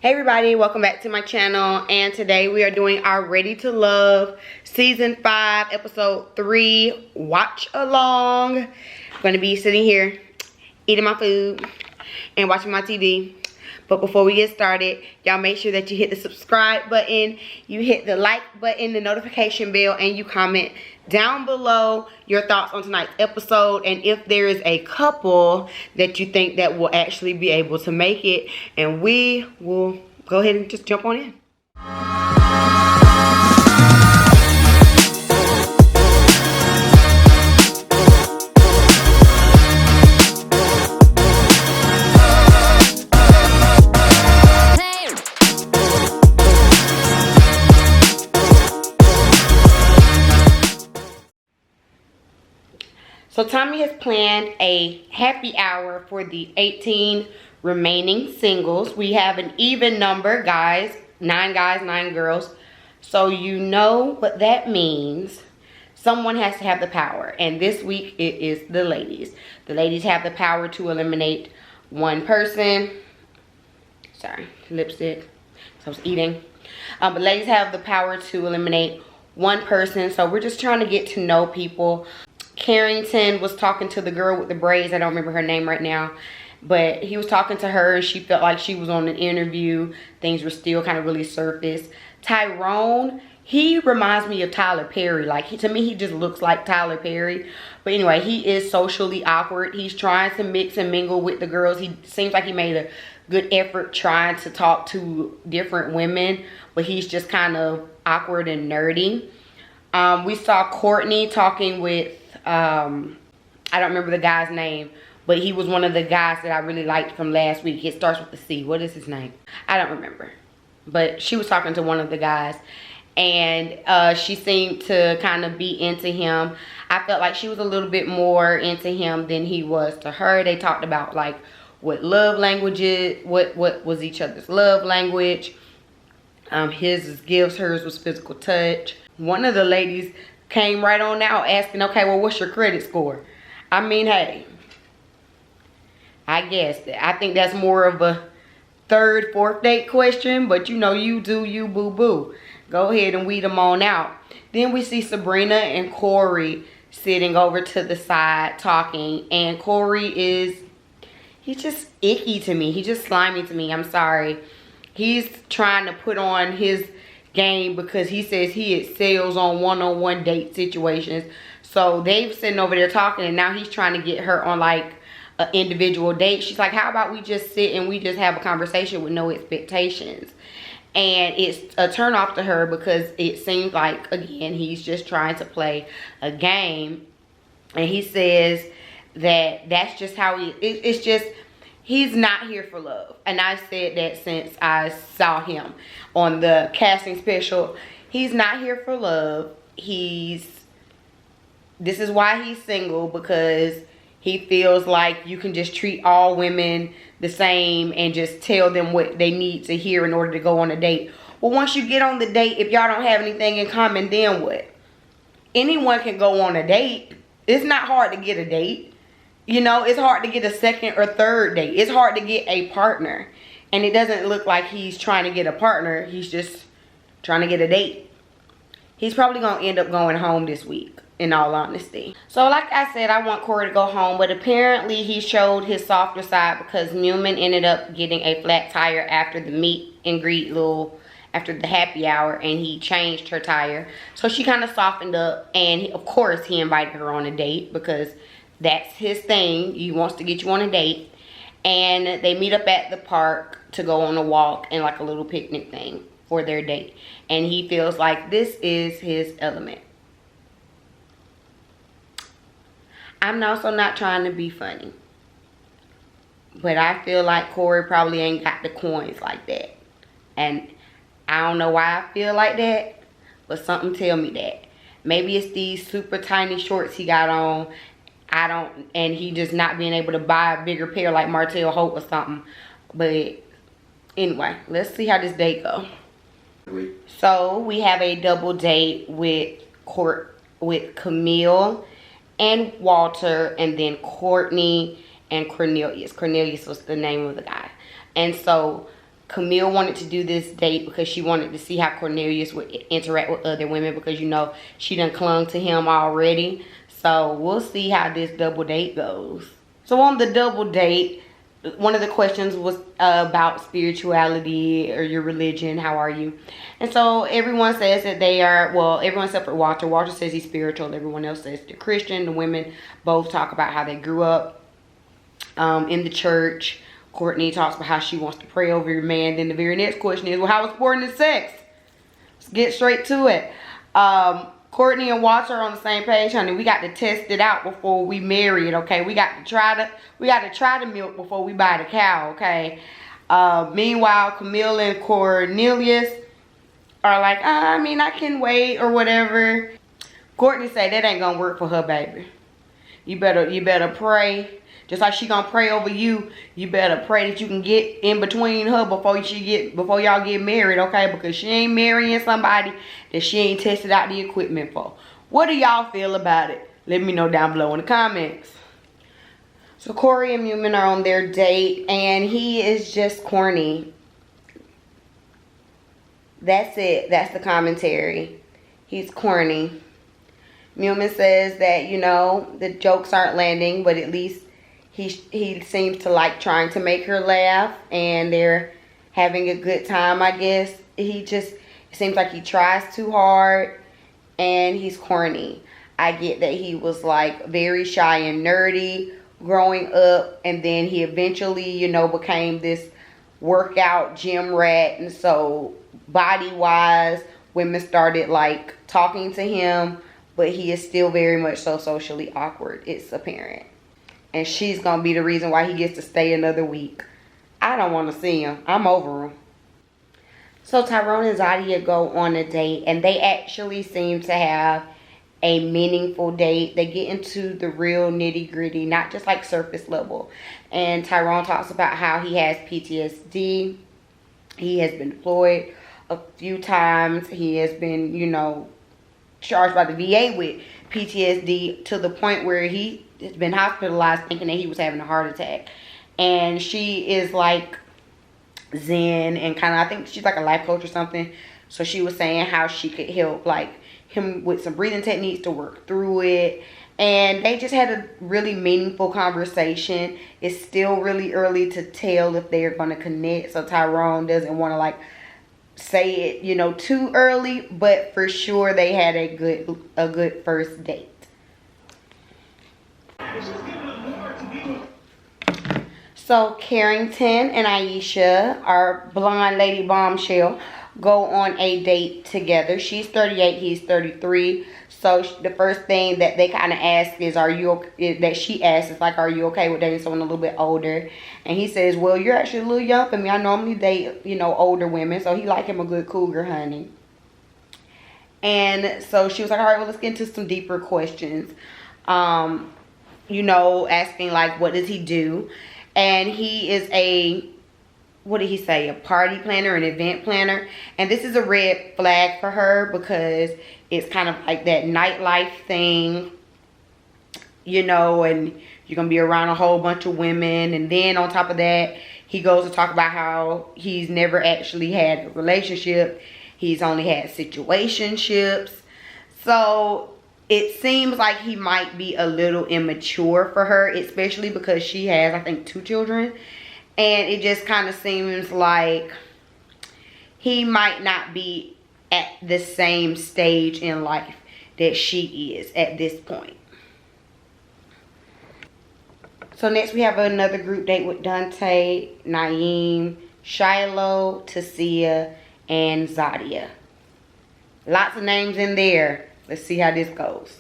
Hey everybody, welcome back to my channel, and today we are doing our Ready to Love Season 5, Episode 3 watch along. I'm going to be sitting here eating my food and watching my TV. But before we get started, y'all make sure that you hit the subscribe button, you hit the like button, the notification bell, and you comment down below your thoughts on tonight's episode and if there is a couple that you think that will actually be able to make it, and we will go ahead and just jump on in. So Tommy has planned a happy hour for the 18 remaining singles. We have an even number, guys. 9 guys, 9 girls. So you know what that means. Someone has to have the power. And this week it is the ladies. The ladies have the power to eliminate one person. Sorry, lipstick. So I was eating. But ladies have the power to eliminate one person. So we're just trying to get to know people. Carrington was talking to the girl with the braids. I don't remember her name right now. But he was talking to her and she felt like she was on an interview. Things were still kind of really surface. Tyrone, he reminds me of Tyler Perry. Like, to me, he just looks like Tyler Perry. But anyway, he is socially awkward. He's trying to mix and mingle with the girls. He seems like he made a good effort trying to talk to different women. But he's just kind of awkward and nerdy. We saw Courtney talking with, I don't remember the guy's name, but he was one of the guys that I really liked from last week. It starts with a C. What is his name? I don't remember. But she was talking to one of the guys, and she seemed to kind of be into him. I felt like she was a little bit more into him than he was to her. They talked about like what love languages, what was each other's love language. His is gifts, hers was physical touch. One of the ladies came right on out asking, okay, well, what's your credit score? I mean, hey, I guess I think that's more of a third, fourth date question, but you know, you do you, boo-boo. Go ahead and weed them on out. Then we see Sabrina and Corey sitting over to the side talking, and Corey he's just icky to me. He's just slimy to me. I'm sorry. He's trying to put on his game because he says he excels on one-on-one date situations. So they've sitting over there talking, and now he's trying to get her on like an individual date. She's like, how about we just sit and we just have a conversation with no expectations? And it's a turn off to her because it seems like, again, he's just trying to play a game. And he says that that's just how it's just, he's not here for love. And I've said that since I saw him on the casting special. He's not here for love. This is why he's single, because he feels like you can just treat all women the same and just tell them what they need to hear in order to go on a date. Well, once you get on the date, if y'all don't have anything in common, then what? Anyone can go on a date. It's not hard to get a date. You know, it's hard to get a second or third date. It's hard to get a partner. And it doesn't look like he's trying to get a partner. He's just trying to get a date. He's probably going to end up going home this week, in all honesty. So like I said, I want Corey to go home, but apparently he showed his softer side because Newman ended up getting a flat tire after the meet and greet after the happy hour, and he changed her tire. So she kind of softened up, and of course he invited her on a date because that's his thing. He wants to get you on a date. And they meet up at the park to go on a walk and like a little picnic thing for their date. And he feels like this is his element. I'm also not trying to be funny, but I feel like Corey probably ain't got the coins like that. And I don't know why I feel like that, but something tell me that. Maybe it's these super tiny shorts he got on. And he just not being able to buy a bigger pair like Martell Hope or something. But anyway, let's see how this date go. So we have a double date with Camille and Walter, and then Courtney and Cornelius. Cornelius was the name of the guy. And so Camille wanted to do this date because she wanted to see how Cornelius would interact with other women, because you know she done clung to him already. So we'll see how this double date goes. So on the double date, one of the questions was about spirituality or your religion. How are you? And so everyone says that they are, well, everyone except for Walter. Walter says he's spiritual. Everyone else says they're Christian. The women both talk about how they grew up in the church. Courtney talks about how she wants to pray over your man. Then the very next question is, well, how important is sex? Let's get straight to it. Courtney and Walter are on the same page, honey. We got to test it out before we marry it, okay? We got to try the milk before we buy the cow, okay? Meanwhile, Camille and Cornelius are like, I mean, I can wait or whatever. Courtney said that ain't gonna work for her, baby. You better pray. Just like she gonna pray over you, you better pray that you can get in between her before y'all get married, okay? Because she ain't marrying somebody that she ain't tested out the equipment for. What do y'all feel about it? Let me know down below in the comments. So Corey and Mumin are on their date, and he is just corny. That's it. That's the commentary. He's corny. Mumin says that, you know, the jokes aren't landing, but at least he seems to like trying to make her laugh, and they're having a good time, I guess. It seems like he tries too hard, and he's corny. I get that he was like very shy and nerdy growing up, and then he eventually, you know, became this workout gym rat, and so body wise women started like talking to him, but he is still very much so socially awkward, it's apparent. And she's gonna be the reason why he gets to stay another week. I don't want to see him. I'm over him. So Tyrone and Zadia go on a date, and they actually seem to have a meaningful date. They get into the real nitty gritty, not just like surface level. And Tyrone talks about how he has PTSD. He has been deployed a few times. He has been, you know, charged by the VA with PTSD to the point where he has been hospitalized thinking that he was having a heart attack. And she is like zen and kind of, I think she's like a life coach or something. So she was saying how she could help like him with some breathing techniques to work through it. And they just had a really meaningful conversation. It's still really early to tell if they're going to connect. So Tyrone doesn't want to like say it, you know, too early, but for sure they had a good first date. So Carrington and Aisha, our blonde lady bombshell, go on a date together. She's 38, he's 33. So the first thing that they kind of ask is, she asks is like, are you okay with dating someone a little bit older? And he says, well, you're actually a little young for me. I normally date, you know, older women. So he like him a good cougar, honey. And so she was like, all right, well, let's get into some deeper questions. You know, asking like, what does he do? And he is what did he say? A party planner, an event planner. And this is a red flag for her because it's kind of like that nightlife thing, you know, and you're going to be around a whole bunch of women. And then on top of that, he goes to talk about how he's never actually had a relationship. He's only had situationships. So it seems like he might be a little immature for her, especially because she has, I think, 2 children. And it just kind of seems like he might not be at the same stage in life that she is at this point. So next we have another group date with Dante, Naeem, Shiloh, Tasia, and Zadia. Lots of names in there. Let's see how this goes.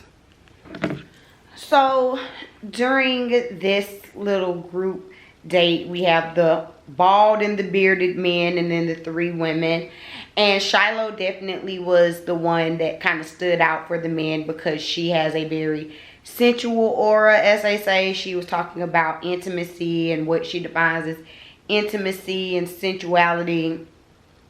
So during this little group date, we have the bald and the bearded men and then the 3 women. And Shiloh definitely was the one that kind of stood out for the men because she has a very sensual aura, as they say. She was talking about intimacy and what she defines as intimacy and sensuality,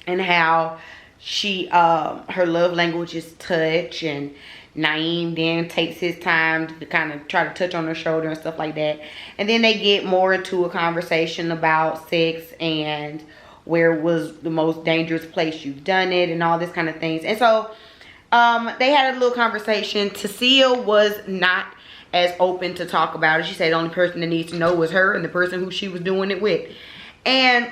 and how she her love language is touch, and Naeem then takes his time to kind of try to touch on her shoulder and stuff like that. And then they get more into a conversation about sex and where was the most dangerous place you've done it, and all this kind of things. And so they had a little conversation. Tasia was not as open to talk about it. She said the only person that needs to know was her and the person who she was doing it with. And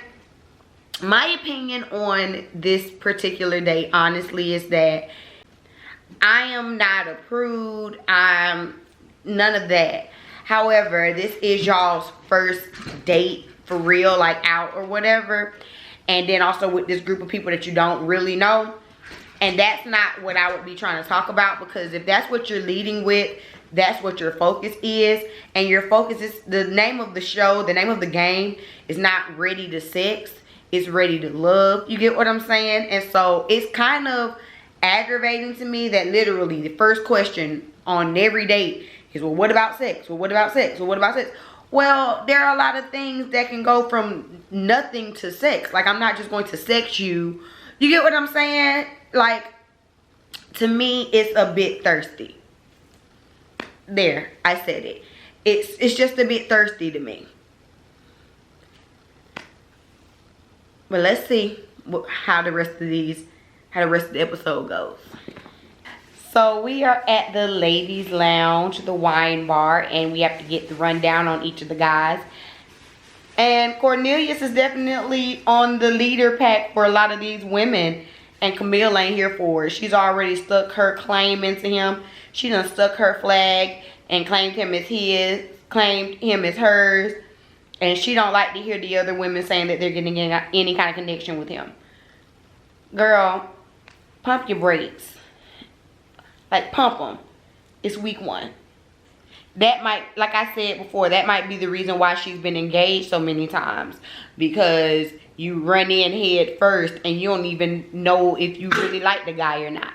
my opinion on this particular date, honestly, is that I am not a prude. I'm none of that. However, this is y'all's first date for real, like out or whatever. And then also with this group of people that you don't really know. And that's not what I would be trying to talk about, because if that's what you're leading with, that's what your focus is. And your focus is, the name of the show, the name of the game is not Ready to Sex. It's Ready to Love. You get what I'm saying? And so it's kind of aggravating to me that literally the first question on every date is, well, what about sex? Well, what about sex? Well, what about sex? Well, there are a lot of things that can go from nothing to sex. Like, I'm not just going to sex you. You get what I'm saying? Like, to me, it's a bit thirsty. There, I said it. It's just a bit thirsty to me. But let's see how the rest of the episode goes. So we are at the ladies lounge, the wine bar, and we have to get the rundown on each of the guys. And Cornelius is definitely on the leader pack for a lot of these women, and Camille ain't here for it. She's already stuck her claim into him. She done stuck her flag and claimed him as his, claimed him as hers. And she don't like to hear the other women saying that they're getting any kind of connection with him. Girl, pump your brakes. Like, pump them. It's week 1. That might, like I said before, that might be the reason why she's been engaged so many times. Because you run in head first and you don't even know if you really like the guy or not.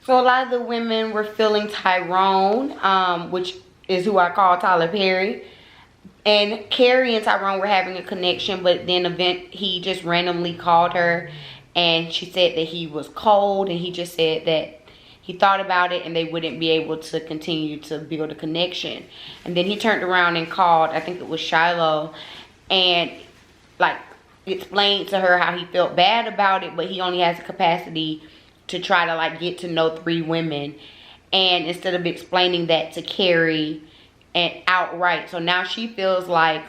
So a lot of the women were feeling Tyrone, which is who I call Tyler Perry. And Carrie and Tyrone were having a connection, but then he just randomly called her, and she said that he was cold, and he just said that he thought about it and they wouldn't be able to continue to build a connection. And then he turned around and called, I think it was Shiloh, and like explained to her how he felt bad about it, but he only has the capacity to try to like get to know 3 women. And instead of explaining that to Carrie and outright, so now she feels like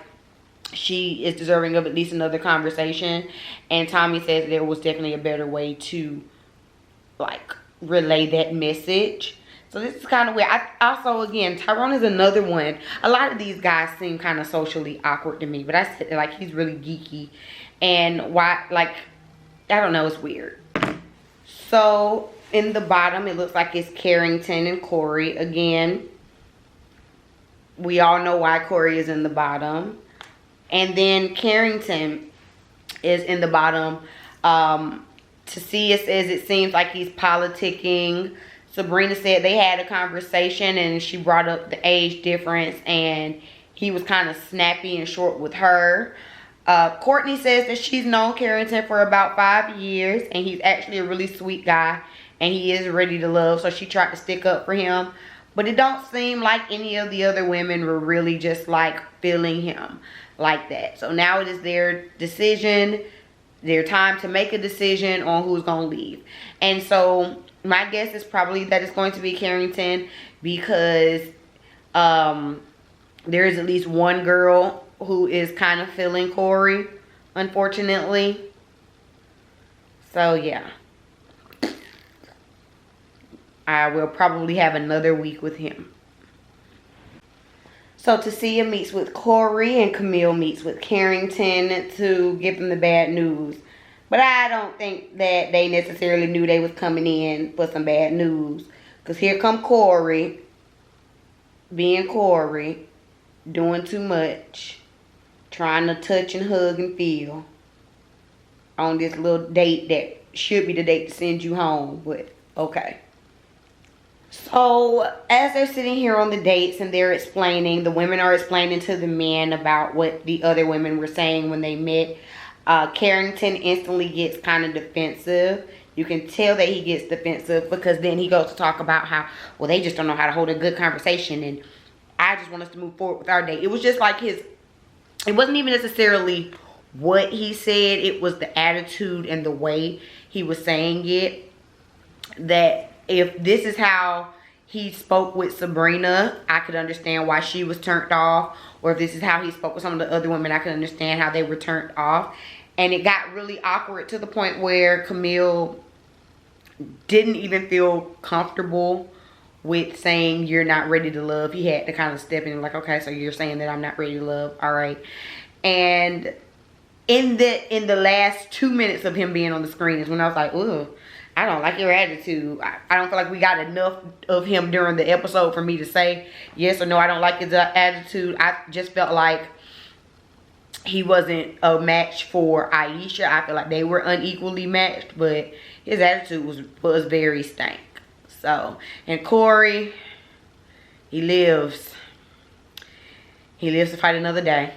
she is deserving of at least another conversation. And Tommy says there was definitely a better way to like relay that message. So this is kind of weird. Also, again, Tyrone is another one. A lot of these guys seem kind of socially awkward to me, but I said like he's really geeky, and why, like, I don't know, it's weird. So in the bottom, it looks like it's Carrington and Corey again. We all know why Corey is in the bottom. And then Carrington is in the bottom. Tasia says it seems like he's politicking. Sabrina said they had a conversation and she brought up the age difference, and he was kind of snappy and short with her. Courtney says that she's known Carrington for about 5 years, and he's actually a really sweet guy, and he is ready to love, so she tried to stick up for him. But it don't seem like any of the other women were really just like feeling him like that. So now it is their decision, their time to make a decision on who's going to leave. And so my guess is probably that it's going to be Carrington, because there is at least one girl who is kind of feeling Corey, unfortunately. So yeah. I will probably have another week with him. So Tasia meets with Corey and Camille meets with Carrington to give them the bad news. But I don't think that they necessarily knew they was coming in for some bad news. Because here come Corey, being Corey, doing too much, trying to touch and hug and feel on this little date that should be the date to send you home. But okay. So as they're sitting here on the dates and they're explaining, the women are explaining to the men about what the other women were saying when they met. Carrington instantly gets kind of defensive. You can tell that he gets defensive, because then he goes to talk about how, well, they just don't know how to hold a good conversation, and I just want us to move forward with our date. It was just like it wasn't even necessarily what he said. It was the attitude and the way he was saying it. That if this is how he spoke with Sabrina, I could understand why she was turned off. Or if this is how he spoke with some of the other women, I could understand how they were turned off. And it got really awkward to the point where Camille didn't even feel comfortable with saying you're not ready to love. He had to kind of step in like, okay, so you're saying that I'm not ready to love. All right. And in the last 2 minutes of him being on the screen is when I was like, ooh, I don't like your attitude. I don't feel like we got enough of him during the episode for me to say yes or no, I don't like his attitude. I just felt like he wasn't a match for Aisha. I feel like they were unequally matched, but his attitude was very stank. So, and Corey, he lives to fight another day.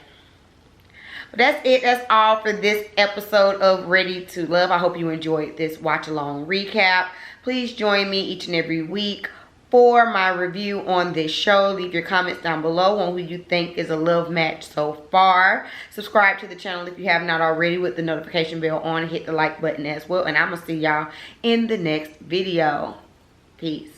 But that's it. That's all for this episode of Ready to Love. I hope you enjoyed this watch along recap. Please join me each and every week for my review on this show. Leave your comments down below on who you think is a love match so far. Subscribe to the channel if you have not already with the notification bell on. Hit the like button as well. And I'm going to see y'all in the next video. Peace.